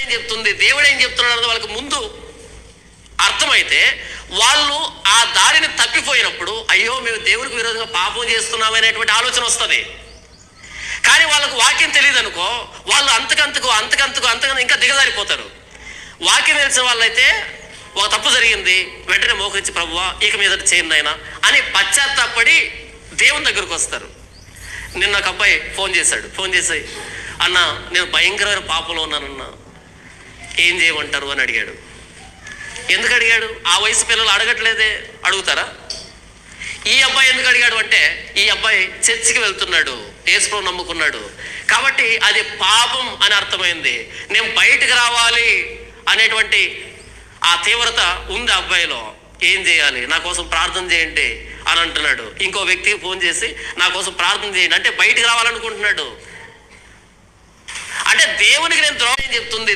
ఏం చెప్తుంది, దేవుడు ఏం చెప్తున్నాడు అన్నది వాళ్ళకి ముందు అర్థమైతే వాళ్ళు ఆ దారిని తప్పిపోయినప్పుడు అయ్యో మేము దేవుడికి విరోధంగా పాపం చేస్తున్నామనేటువంటి ఆలోచన వస్తుంది. కానీ వాళ్ళకు వాక్యం తెలియదు అనుకో, వాళ్ళు అంతకంతకు ఇంకా దిగజారిపోతారు. వాక్యం తెలిసిన వాళ్ళైతే ఒక తప్పు జరిగింది వెంటనే మోకరించి ప్రభువా ఇక మీద చేయండి ఆయన అని పశ్చాత్తాపడి దేవుని దగ్గరకు వస్తారు. నిన్న ఒక అబ్బాయి ఫోన్ చేసి అన్న నేను భయంకరమైన పాపంలో ఉన్నానన్నా ఏం చేయమంటారు అని అడిగాడు. ఎందుకు అడిగాడు? ఆ వయసు పిల్లలు అడగట్లేదే, అడుగుతారా? ఈ అబ్బాయి ఎందుకు అడిగాడు అంటే ఈ అబ్బాయి చర్చికి వెళ్తున్నాడు, యేసుప్రభువు నమ్ముకున్నాడు కాబట్టి అది పాపం అని అర్థమైంది. నేను బయటకు రావాలి అనేటువంటి ఆ తీవ్రత ఉంది ఆ అబ్బాయిలో. ఏం చేయాలి, నా కోసం ప్రార్థన చేయండి అని అంటున్నాడు. ఇంకో వ్యక్తికి ఫోన్ చేసి నా కోసం ప్రార్థన చేయండి అంటే బయటకు రావాలనుకుంటున్నాడు. అంటే దేవునికి నేను ద్రోహం చెప్తుంది.